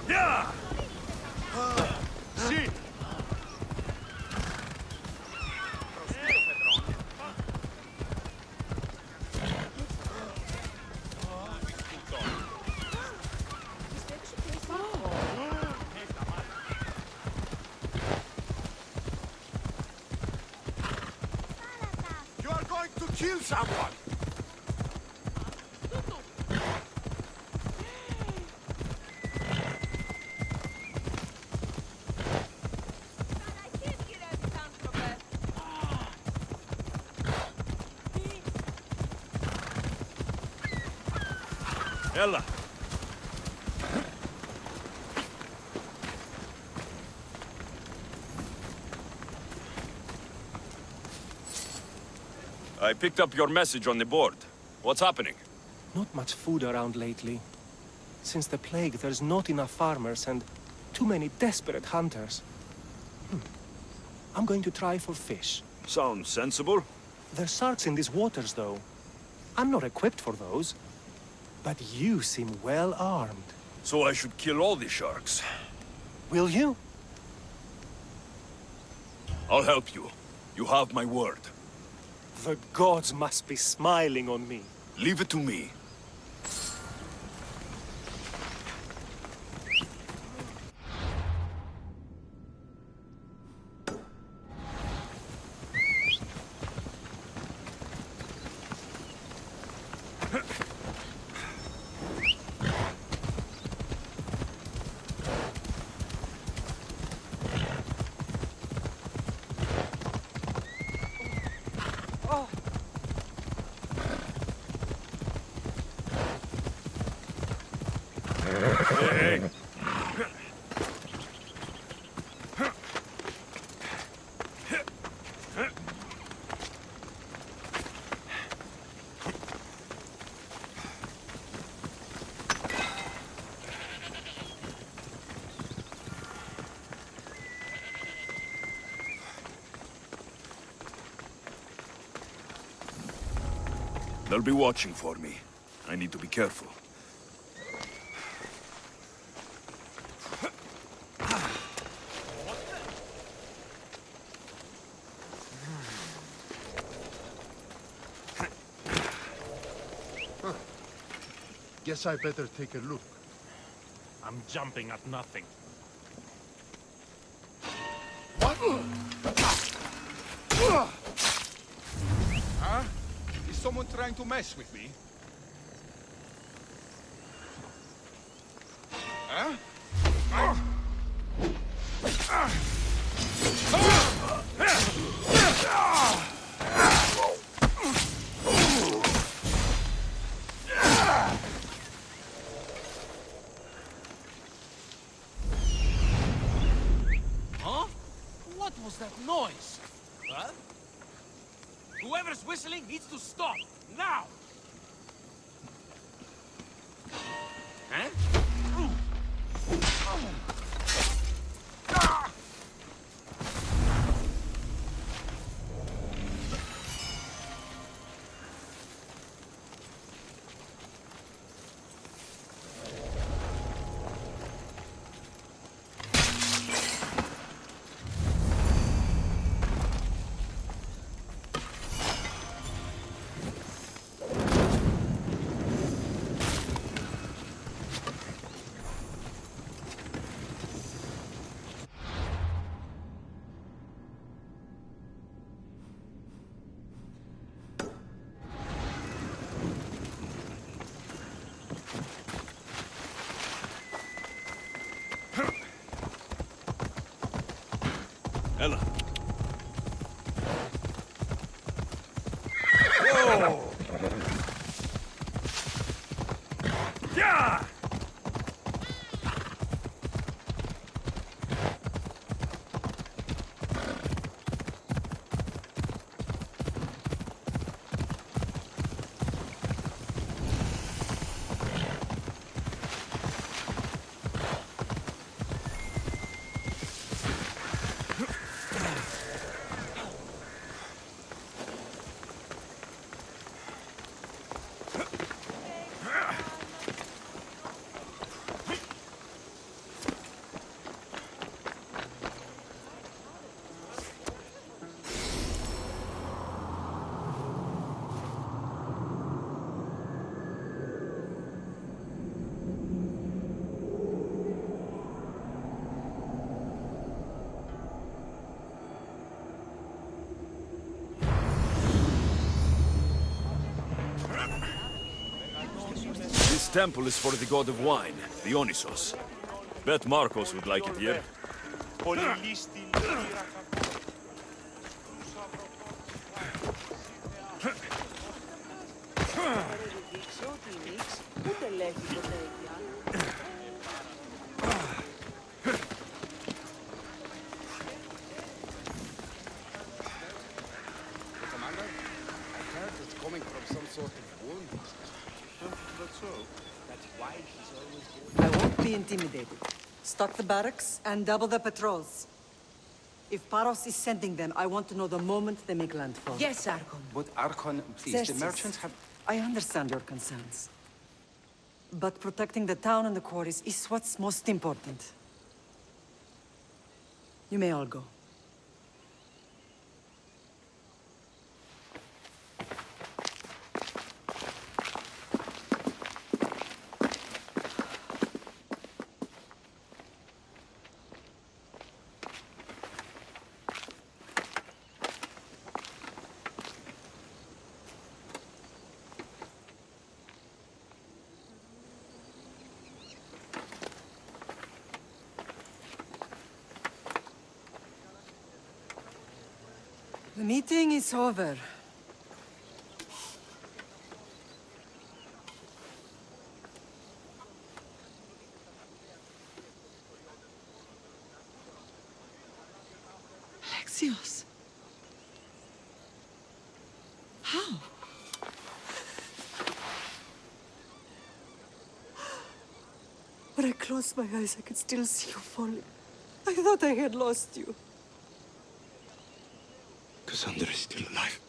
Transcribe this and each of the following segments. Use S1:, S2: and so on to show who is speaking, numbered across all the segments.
S1: Yeah! Sì! You are going to kill someone! Ella! I picked up your message on the board. What's happening?
S2: Not much food around lately. Since the plague, there's not enough farmers and too many desperate hunters. I'm going to try for fish.
S1: Sounds sensible.
S2: There's sharks in these waters, though. I'm not equipped for those. But you seem well armed.
S1: So I should kill all the sharks.
S2: Will you?
S1: I'll help you. You have my word.
S2: The gods must be smiling on me.
S1: Leave it to me. Hey. They'll be watching for me. I need to be careful.
S3: Guess I better take a look.
S4: I'm jumping at nothing.
S3: What? Huh? Is someone trying to mess with me? Huh?
S4: What was that noise? Huh? Whoever's whistling needs to stop, now! Huh?
S1: Ella. Whoa! Yeah! temple is for the god of wine, Dionysos. Bet Marcos would like it here.
S5: Commander, I heard it's coming from some sort of wound.
S3: That's so.
S5: That's why he's always going.
S6: I won't be intimidated. Stock the barracks and double the patrols. If Paros is sending them, I want to know the moment they make landfall.
S7: Yes, Archon.
S5: But Archon, please,
S6: Xerxes,
S5: the merchants have...
S6: I understand your concerns. But protecting the town and the quarries is what's most important. You may all go. The meeting is over. Alexios. How? When I closed my eyes, I could still see you falling. I thought I had lost you.
S3: Cassandra is still alive.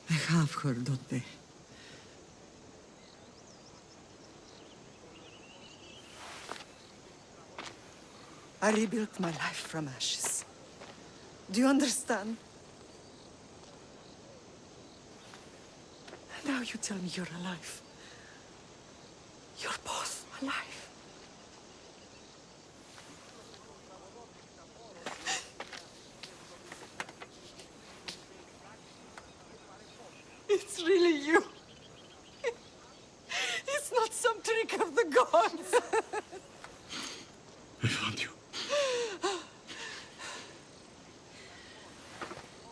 S6: I have her, don't they? I rebuilt my life from ashes. Do you understand? Now you tell me you're alive. You're both alive. It's really you. It's not some trick of the gods.
S3: I found you.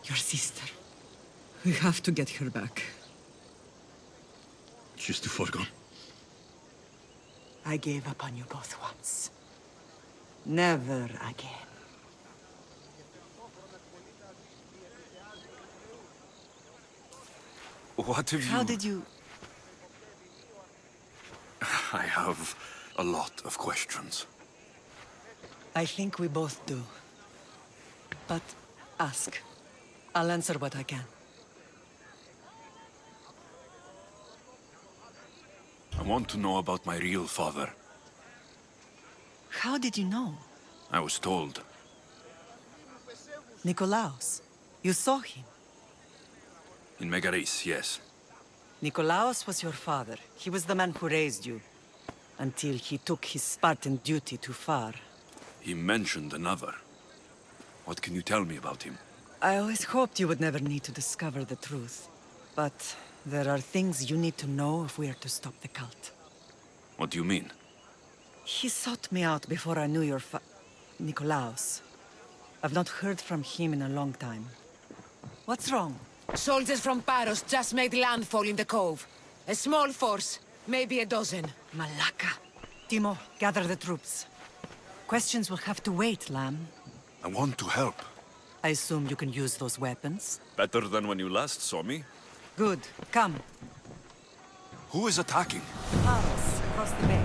S6: Your sister. We have to get her back.
S3: She's too far gone.
S6: I gave up on you both once. Never again.
S1: What have you...
S6: How did you...
S1: I have a lot of questions.
S6: I think we both do. But ask. I'll answer what I can.
S1: I want to know about my real father.
S6: How did you know?
S1: I was told.
S6: Nikolaos. You saw him.
S1: In Megaris, yes.
S6: Nikolaos was your father. He was the man who raised you. Until he took his Spartan duty too far.
S1: He mentioned another. What can you tell me about him?
S6: I always hoped you would never need to discover the truth. But there are things you need to know if we are to stop the cult.
S1: What do you mean?
S6: He sought me out before I knew your Nikolaos. I've not heard from him in a long time. What's wrong?
S7: Soldiers from Paros just made landfall in the cove. A small force, maybe a dozen.
S6: Malaka. Timo, gather the troops. Questions will have to wait, Lamb.
S1: I want to help.
S6: I assume you can use those weapons?
S1: Better than when you last saw me.
S6: Good. Come.
S1: Who is attacking?
S6: Paros, across the bay.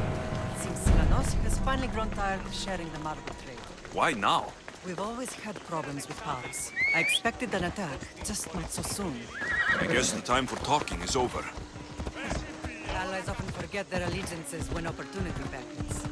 S6: It seems Silanos has finally grown tired of sharing the marble trade.
S1: Why now?
S6: We've always had problems with Paros. I expected an attack, just not so soon.
S1: I guess the time for talking is over.
S6: Allies often forget their allegiances when opportunity beckons.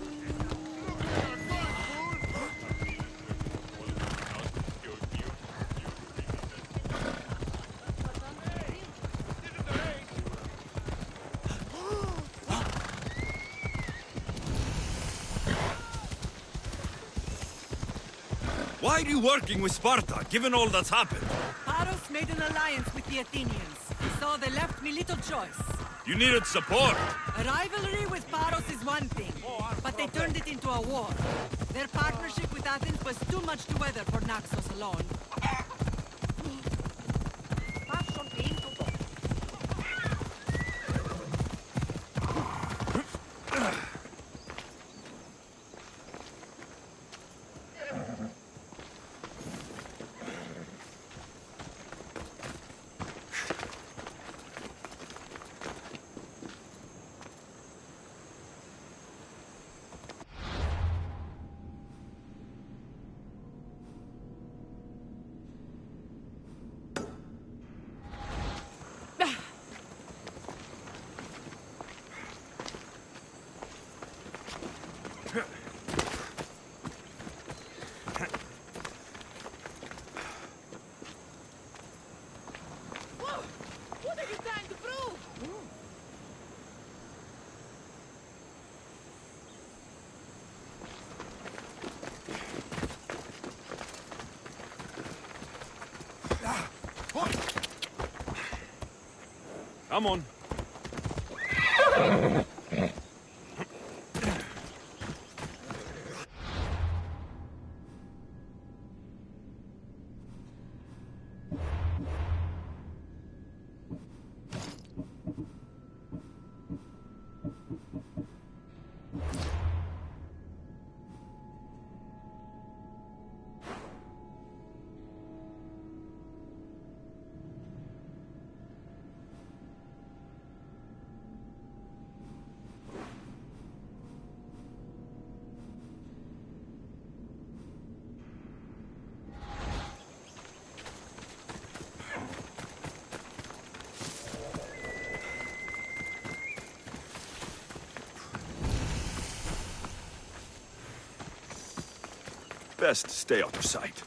S1: Why are you working with Sparta, given all that's happened?
S6: Paros made an alliance with the Athenians, so they left me little choice.
S1: You needed support.
S6: A rivalry with Paros is one thing, but they turned it into a war. Their partnership with Athens was too much to weather for Naxos alone.
S7: What are you trying to prove?
S1: Come on. Best stay out of sight.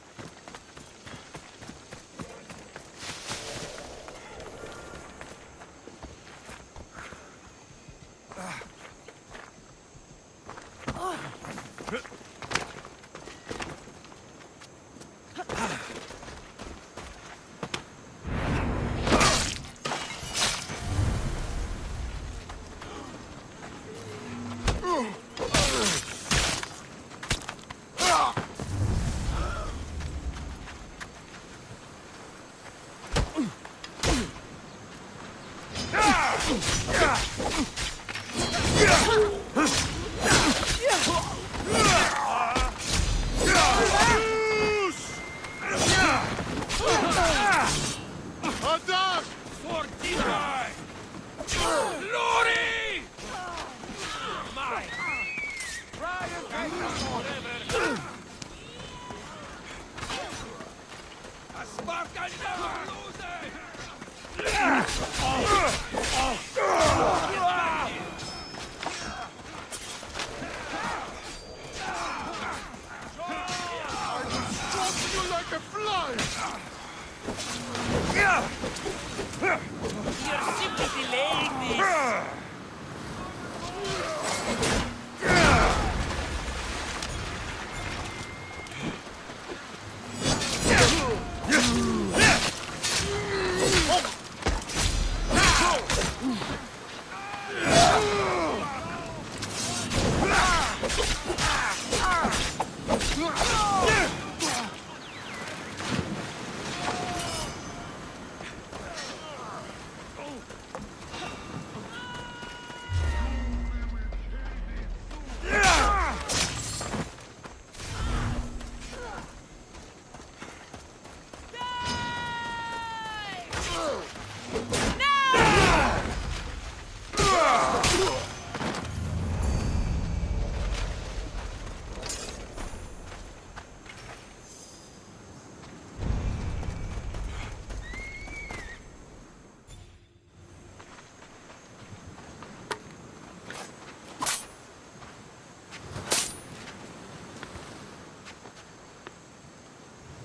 S4: You're simply delaying this.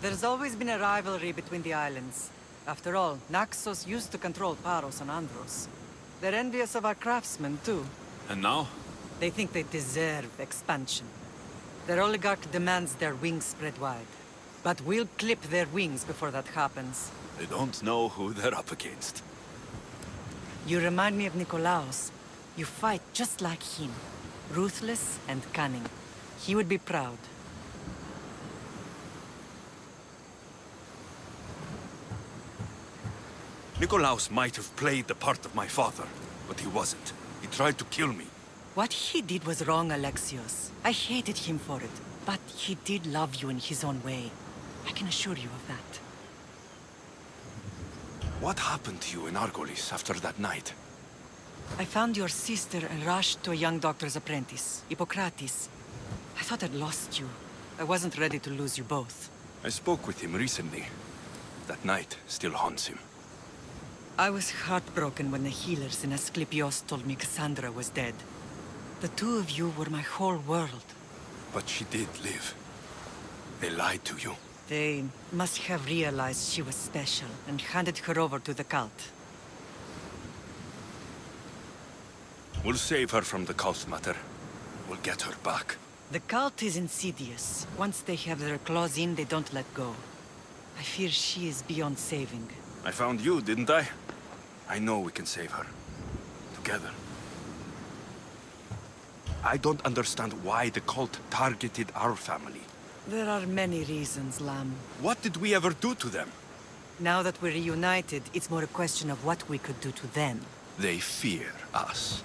S6: There's always been a rivalry between the islands. After all, Naxos used to control Paros and Andros. They're envious of our craftsmen, too.
S1: And now?
S6: They think they deserve expansion. Their oligarch demands their wings spread wide. But we'll clip their wings before that happens.
S1: They don't know who they're up against.
S6: You remind me of Nikolaos. You fight just like him. Ruthless and cunning. He would be proud.
S1: Nikolaos might have played the part of my father, but he wasn't. He tried to kill me.
S6: What he did was wrong, Alexios. I hated him for it. But he did love you in his own way. I can assure you of that.
S1: What happened to you in Argolis after that night?
S6: I found your sister and rushed to a young doctor's apprentice, Hippocrates. I thought I'd lost you. I wasn't ready to lose you both.
S1: I spoke with him recently. That night still haunts him.
S6: I was heartbroken when the healers in Asclepios told me Cassandra was dead. The two of you were my whole world.
S1: But she did live. They lied to you.
S6: They must have realized she was special and handed her over to the cult.
S1: We'll save her from the cult matter. We'll get her back.
S6: The cult is insidious. Once they have their claws in, they don't let go. I fear she is beyond saving.
S1: I found you, didn't I? I know we can save her. Together. I don't understand why the cult targeted our family.
S6: There are many reasons, Lamb.
S1: What did we ever do to them?
S6: Now that we're reunited, it's more a question of what we could do to them.
S1: They fear us.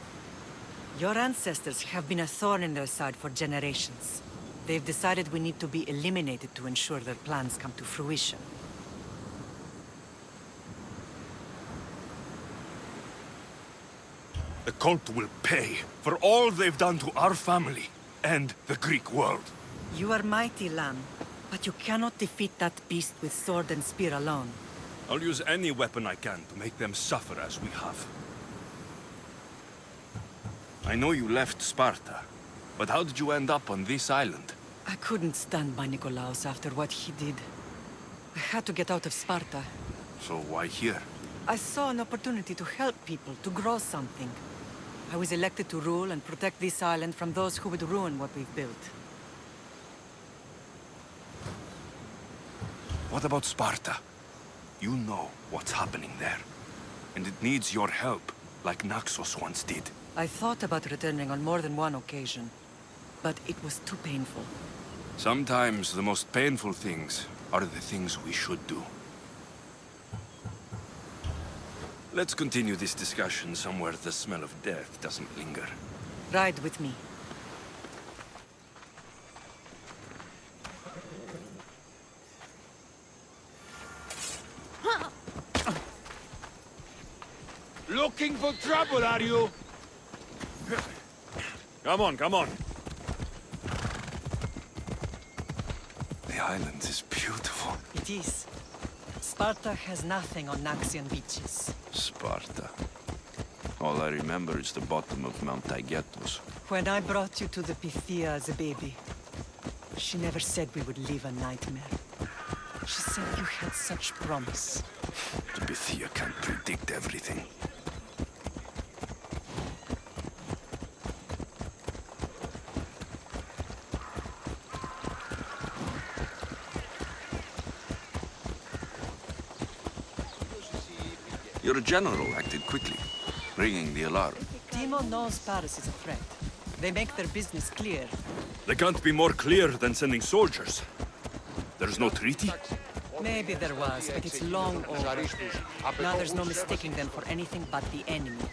S6: Your ancestors have been a thorn in their side for generations. They've decided we need to be eliminated to ensure their plans come to fruition.
S1: The cult will pay for all they've done to our family and the Greek world.
S6: You are mighty, Lamb, but you cannot defeat that beast with sword and spear alone.
S1: I'll use any weapon I can to make them suffer as we have. I know you left Sparta, but how did you end up on this island?
S6: I couldn't stand by Nikolaos after what he did. I had to get out of Sparta.
S1: So why here?
S6: I saw an opportunity to help people, to grow something. I was elected to rule and protect this island from those who would ruin what we've built.
S1: What about Sparta? You know what's happening there. And it needs your help, like Naxos once did.
S6: I thought about returning on more than one occasion, but it was too painful.
S1: Sometimes the most painful things are the things we should do. Let's continue this discussion somewhere the smell of death doesn't linger.
S6: Ride with me.
S4: Looking for trouble, are you?
S1: Come on, come on. The island is beautiful.
S6: It is. Sparta has nothing on Naxian beaches.
S1: Sparta. All I remember is the bottom of Mount Taygetos.
S6: When I brought you to the Pythia as a baby, she never said we would live a nightmare. She said you had such promise.
S1: The Pythia can't predict everything. Your general acted quickly, ringing the alarm.
S6: Timo knows Paris is a threat. They make their business clear.
S1: They can't be more clear than sending soldiers. There's no treaty?
S6: Maybe there was, but it's long over. Now there's no mistaking them for anything but the enemy.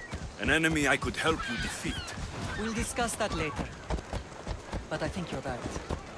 S1: An enemy I could help you defeat.
S6: We'll discuss that later. But I think you're right.